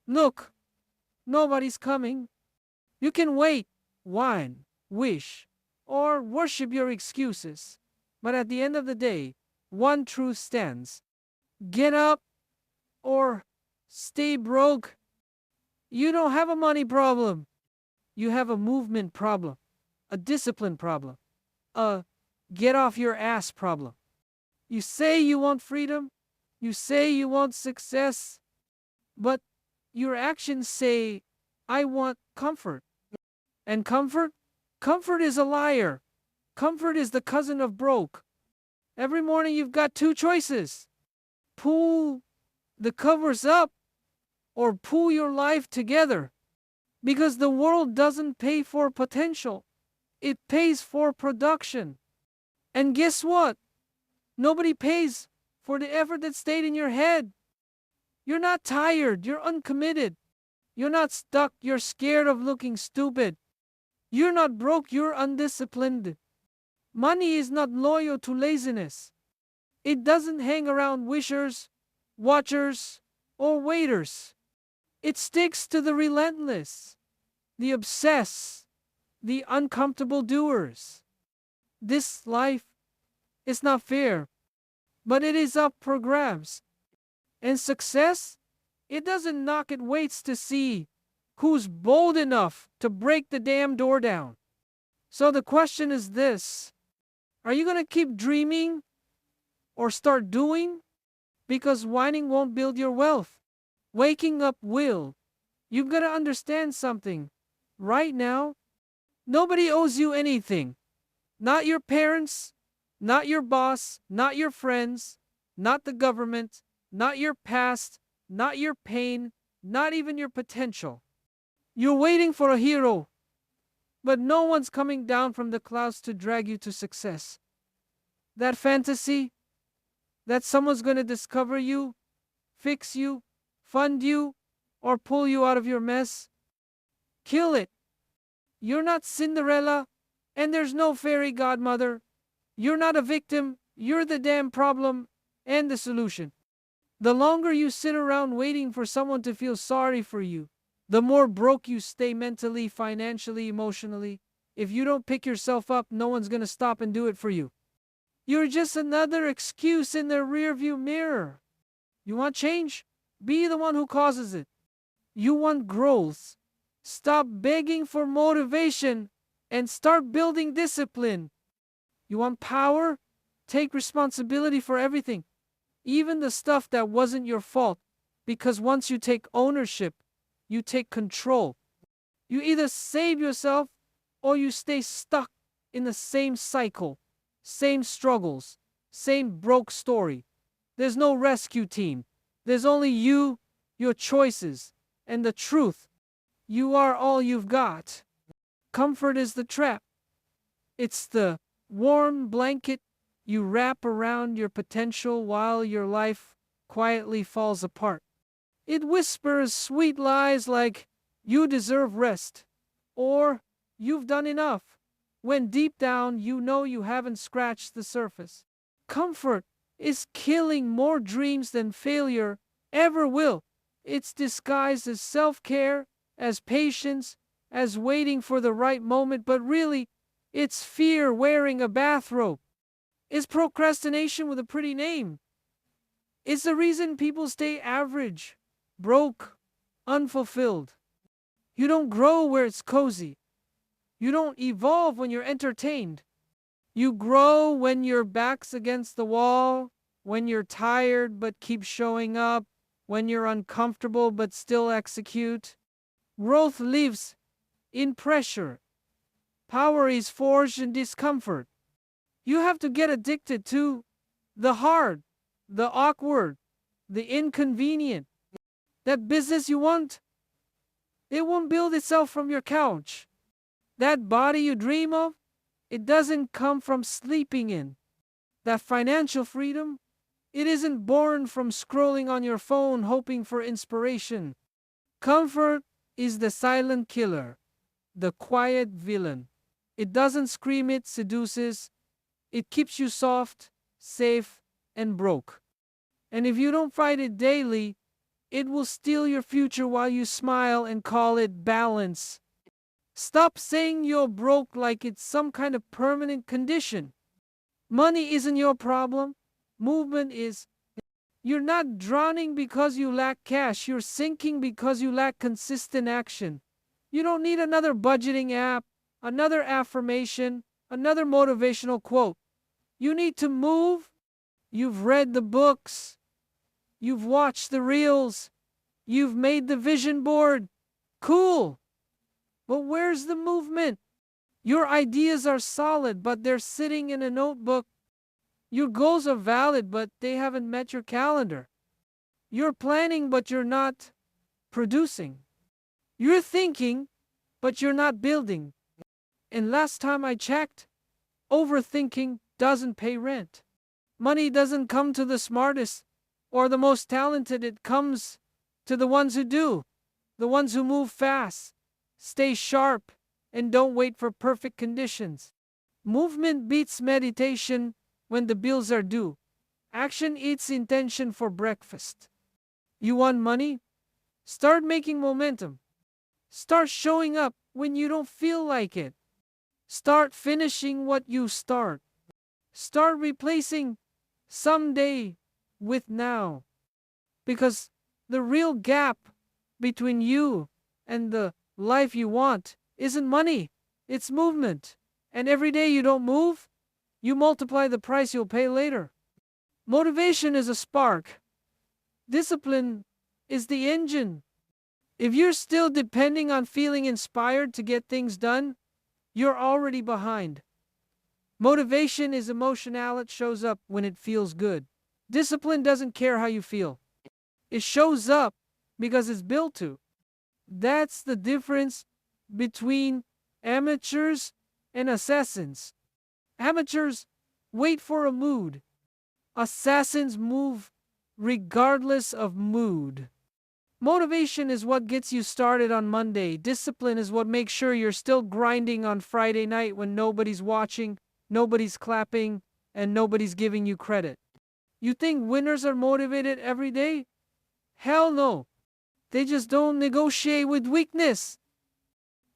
Look, nobody's coming. You can wait, whine, wish, or worship your excuses. But at the end of the day, one truth stands. Get up or stay broke. You don't have a money problem. You have a movement problem, a discipline problem, a get off your ass problem. You say you want freedom, you say you want success, but your actions say, I want comfort. And comfort? Comfort is a liar. Comfort is the cousin of broke. Every morning you've got two choices. Pull the covers up or pull your life together. Because the world doesn't pay for potential. It pays for production. And guess what? Nobody pays for the effort that stayed in your head. You're not tired. You're uncommitted. You're not stuck. You're scared of looking stupid. You're not broke. You're undisciplined. Money is not loyal to laziness. It doesn't hang around wishers, watchers, or waiters. It sticks to the relentless, the obsessed, the uncomfortable doers. This life is not fair, but it is up for grabs. And success, it doesn't knock, it waits to see who's bold enough to break the damn door down. So the question is this: are you going to keep dreaming or start doing? Because whining won't build your wealth. Waking up will. You've got to understand something. Right now, nobody owes you anything. Not your parents, not your boss, not your friends, not the government, not your past, not your pain, not even your potential. You're waiting for a hero, but no one's coming down from the clouds to drag you to success. That fantasy, that someone's going to discover you, fix you, fund you, or pull you out of your mess, kill it. You're not Cinderella, and there's no fairy godmother. You're not a victim, you're the damn problem and the solution. The longer you sit around waiting for someone to feel sorry for you, the more broke you stay mentally, financially, emotionally. If you don't pick yourself up, no one's going to stop and do it for you. You're just another excuse in the rearview mirror. You want change? Be the one who causes it. You want growth? Stop begging for motivation and start building discipline. You want power? Take responsibility for everything, even the stuff that wasn't your fault, because once you take ownership, you take control. You either save yourself or you stay stuck in the same cycle, same struggles, same broke story. There's no rescue team. There's only you, your choices, and the truth. You are all you've got. Comfort is the trap. It's the warm blanket you wrap around your potential while your life quietly falls apart. It whispers sweet lies like, you deserve rest, or you've done enough, when deep down you know you haven't scratched the surface. Comfort is killing more dreams than failure ever will. It's disguised as self-care, as patience, as waiting for the right moment, but really, it's fear wearing a bathrobe. It's procrastination with a pretty name. It's the reason people stay average, broke, unfulfilled. You don't grow where it's cozy. You don't evolve when you're entertained. You grow when your back's against the wall, when you're tired but keep showing up, when you're uncomfortable but still execute. Growth lives in pressure. Power is forged in discomfort. You have to get addicted to the hard, the awkward, the inconvenient. That business you want, it won't build itself from your couch. That body you dream of, it doesn't come from sleeping in. That financial freedom, it isn't born from scrolling on your phone hoping for inspiration. Comfort is the silent killer, the quiet villain. It doesn't scream, it seduces. It keeps you soft, safe, and broke. And if you don't fight it daily, It will steal your future while you smile and call it balance. Stop saying you're broke like it's some kind of permanent condition. Money isn't your problem. Movement is. You're not drowning because you lack cash. You're sinking because you lack consistent action. You don't need another budgeting app, another affirmation, another motivational quote. You need to move. You've read the books. You've watched the reels. You've made the vision board. Cool. But where's the movement? Your ideas are solid, but they're sitting in a notebook. Your goals are valid, but they haven't met your calendar. You're planning, but you're not producing. You're thinking, but you're not building. And last time I checked, overthinking doesn't pay rent. Money doesn't come to the smartest or the most talented. It comes to the ones who do, the ones who move fast, stay sharp, and don't wait for perfect conditions. Movement beats meditation when the bills are due. Action eats intention for breakfast. You want money? Start making momentum. Start showing up when you don't feel like it. Start finishing what you start. Start replacing someday with now. Because the real gap between you and the life you want isn't money, it's movement. And every day you don't move, you multiply the price you'll pay later. Motivation is a spark. Discipline is the engine. If you're still depending on feeling inspired to get things done, you're already behind. Motivation is emotional. It shows up when it feels good. Discipline doesn't care how you feel. It shows up because it's built to. That's the difference between amateurs and assassins. Amateurs wait for a mood. Assassins move regardless of mood. Motivation is what gets you started on Monday. Discipline is what makes sure you're still grinding on Friday night when nobody's watching, nobody's clapping, and nobody's giving you credit. You think winners are motivated every day? Hell no. They just don't negotiate with weakness.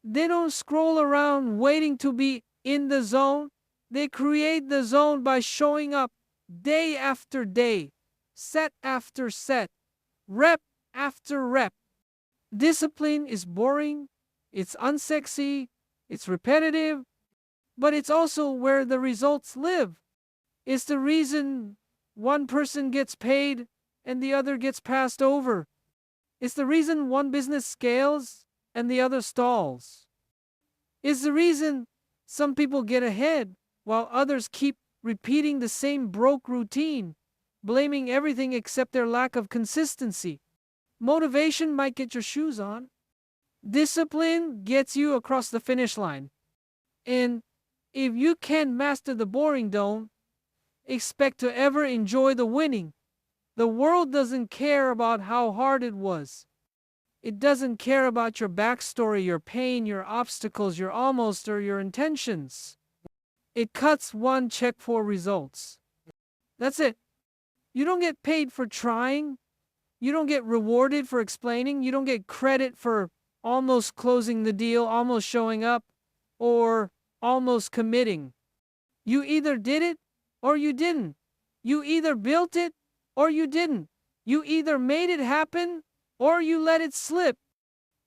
They don't scroll around waiting to be in the zone. They create the zone by showing up day after day, set after set, rep after rep. Discipline is boring, it's unsexy, it's repetitive, but it's also where the results live. It's the reason one person gets paid and the other gets passed over. It's the reason one business scales and the other stalls. It's the reason some people get ahead while others keep repeating the same broke routine, blaming everything except their lack of consistency. Motivation might get your shoes on. Discipline gets you across the finish line. And if you can't master the boring, don't expect to ever enjoy the winning. The world doesn't care about how hard it was. It doesn't care about your backstory, your pain, your obstacles, your almost, or your intentions. It cuts one check for results. That's it. You don't get paid for trying. You don't get rewarded for explaining. You don't get credit for almost closing the deal, almost showing up, or almost committing. You either did it or you didn't. You either built it or you didn't. You either made it happen or you let it slip.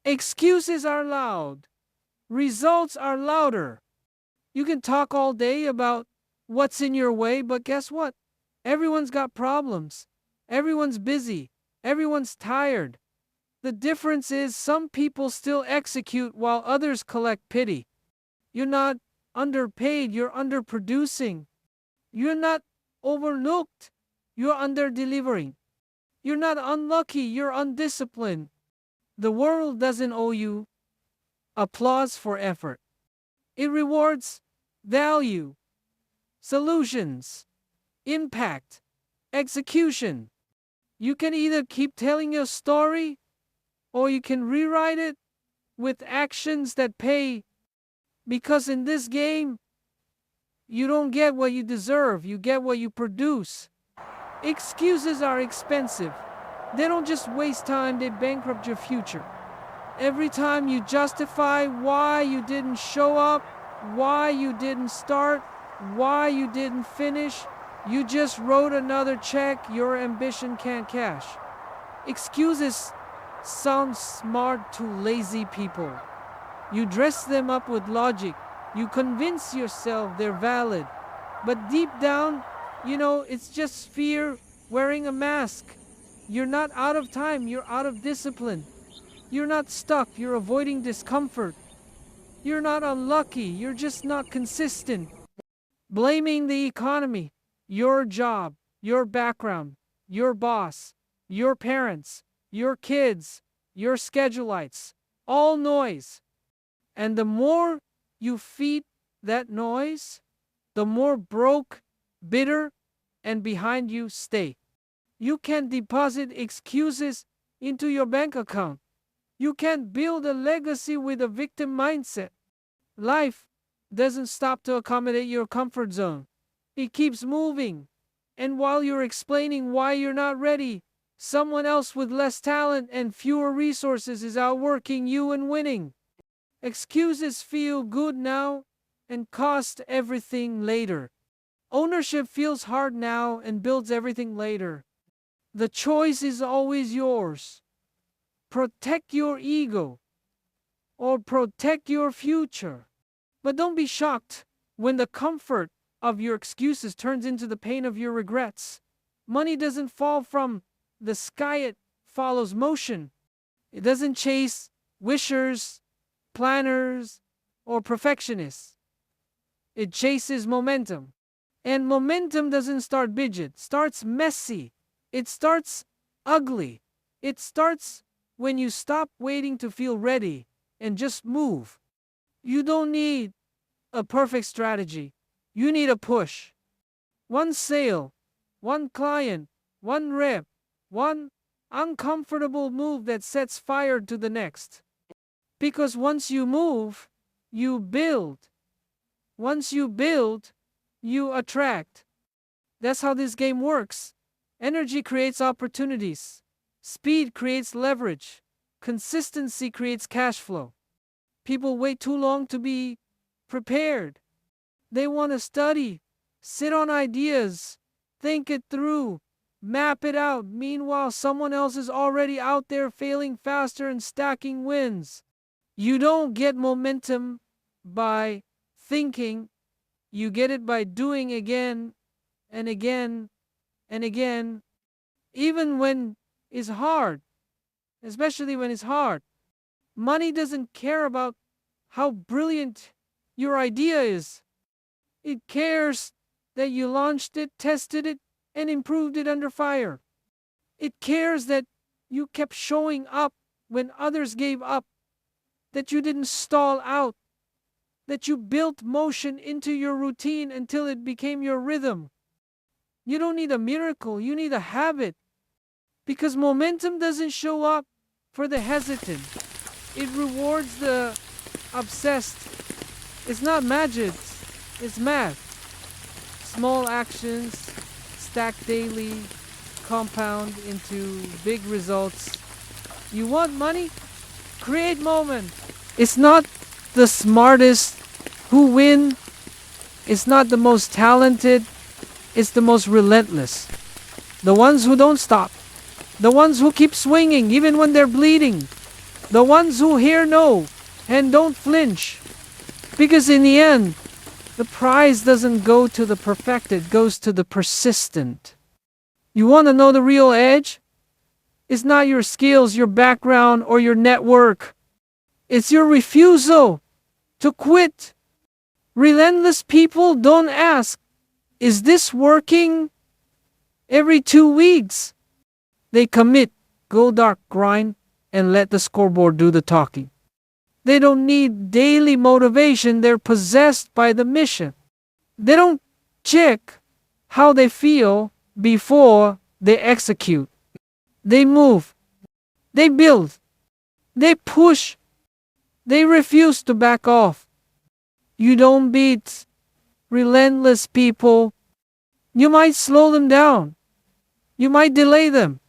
Excuses are loud. Results are louder. You can talk all day about what's in your way, but guess what? Everyone's got problems. Everyone's busy. Everyone's tired. The difference is some people still execute while others collect pity. You're not underpaid, you're underproducing. You're not overlooked, you're under-delivering. You're not unlucky, you're undisciplined. The world doesn't owe you applause for effort. It rewards value, solutions, impact, execution. You can either keep telling your story or you can rewrite it with actions that pay. Because in this game, you don't get what you deserve, you get what you produce. Excuses are expensive. They don't just waste time, they bankrupt your future. Every time you justify why you didn't show up, why you didn't start, why you didn't finish, you just wrote another check your ambition can't cash. Excuses sound smart to lazy people. You dress them up with logic. You convince yourself they're valid. But deep down, it's just fear wearing a mask. You're not out of time, you're out of discipline. You're not stuck, you're avoiding discomfort. You're not unlucky, you're just not consistent. Blaming the economy, your job, your background, your boss, your parents, your kids, your schedulites, all noise. And the more you feed that noise, the more broke, bitter, and behind you stay. You can't deposit excuses into your bank account. You can't build a legacy with a victim mindset. Life doesn't stop to accommodate your comfort zone. It keeps moving. And while you're explaining why you're not ready, someone else with less talent and fewer resources is outworking you and winning. Excuses feel good now and cost everything later. Ownership feels hard now and builds everything later. The choice is always yours. Protect your ego or protect your future. But don't be shocked when the comfort of your excuses turns into the pain of your regrets. Money doesn't fall from the sky, it follows motion. It doesn't chase wishers, planners, or perfectionists. It chases momentum. And momentum doesn't start big, it starts messy. It starts ugly. It starts when you stop waiting to feel ready and just move. You don't need a perfect strategy. You need a push. One sale, one client, one rep, one uncomfortable move that sets fire to the next. Because once you move, you build. Once you build, you attract. That's how this game works. Energy creates opportunities. Speed creates leverage. Consistency creates cash flow. People wait too long to be prepared. They want to study, sit on ideas, think it through, map it out. Meanwhile, someone else is already out there failing faster and stacking wins. You don't get momentum by thinking. You get it by doing again and again and again, even when it's hard, especially when it's hard. Money doesn't care about how brilliant your idea is. It cares that you launched it, tested it, and improved it under fire. It cares that you kept showing up when others gave up, that you didn't stall out, that you built motion into your routine until it became your rhythm. You don't need a miracle, you need a habit. Because momentum doesn't show up for the hesitant. It rewards the obsessed. It's not magic, it's math. Small actions stack daily, compound into big results. You want money? Create moment. It's not the smartest who win. It's not the most talented. It's the most relentless. The ones who don't stop. The ones who keep swinging even when they're bleeding. The ones who hear no and don't flinch. Because in the end, the prize doesn't go to the perfected, it goes to the persistent. You want to know the real edge? It's not your skills, your background, or your network. It's your refusal to quit. Relentless people don't ask, is this working? Every 2 weeks. They commit, go dark, grind, and let the scoreboard do the talking. They don't need daily motivation, they're possessed by the mission. They don't check how they feel before they execute. They move. They build. They push. They refuse to back off. You don't beat relentless people. You might slow them down. You might delay them.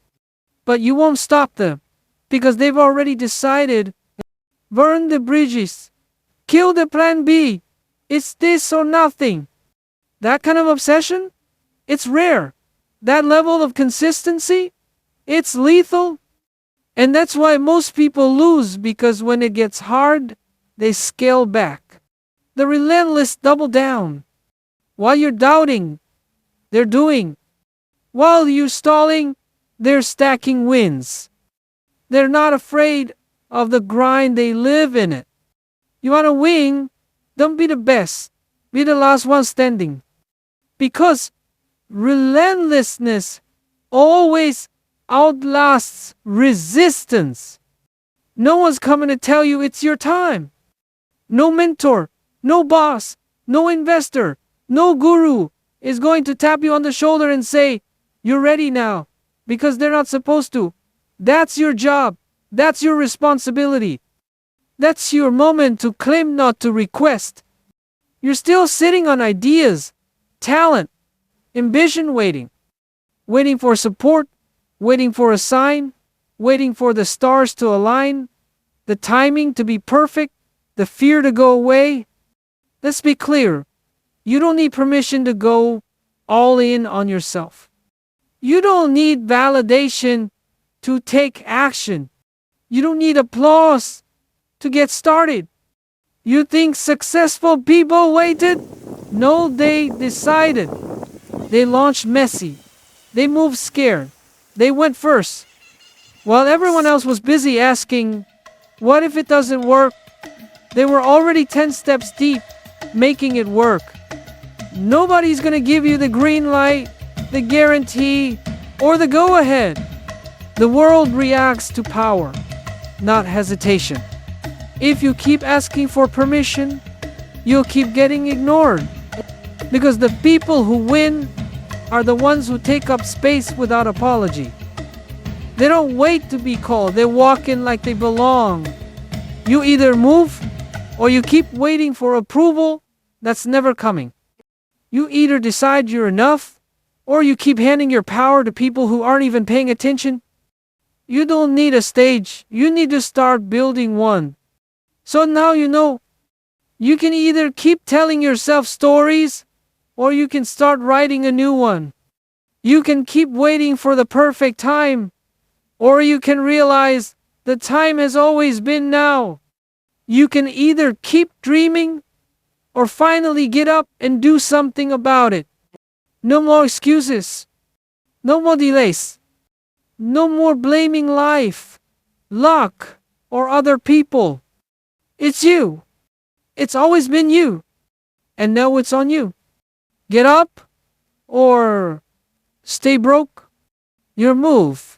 But you won't stop them, because they've already decided. Burn the bridges. Kill the plan B. It's this or nothing. That kind of obsession? It's rare. That level of consistency? It's lethal. And that's why most people lose, because when it gets hard, they scale back. The relentless double down. While you're doubting, they're doing. While you're stalling, they're stacking wins. They're not afraid of the grind, they live in it. You want to win? Don't be the best. Be the last one standing. Because relentlessness always outlasts resistance. No one's coming to tell you it's your time. No mentor, no boss, no investor, no guru is going to tap you on the shoulder and say, "You're ready now," because they're not supposed to. That's your job. That's your responsibility. That's your moment to claim, not to request. You're still sitting on ideas, talent, ambition, waiting for support, waiting for a sign, waiting for the stars to align, the timing to be perfect, the fear to go away. Let's be clear. You don't need permission to go all in on yourself. You don't need validation to take action. You don't need applause to get started. You think successful people waited? No, they decided. They launched messy. They moved scared. They went first. While everyone else was busy asking, "What if it doesn't work?" they were already 10 steps deep, making it work. Nobody's gonna give you the green light, the guarantee, or the go-ahead. The world reacts to power, not hesitation. If you keep asking for permission, you'll keep getting ignored. Because the people who win are the ones who take up space without apology. They don't wait to be called, they walk in like they belong. You either move, or you keep waiting for approval that's never coming. You either decide you're enough, or you keep handing your power to people who aren't even paying attention. You don't need a stage, you need to start building one. So now you know. You can either keep telling yourself stories, or you can start writing a new one. You can keep waiting for the perfect time, or you can realize the time has always been now. You can either keep dreaming, or finally get up and do something about it. No more excuses. No more delays. No more blaming life, luck, or other people. It's you. It's always been you. And now it's on you. Get up, or stay broke. Your move.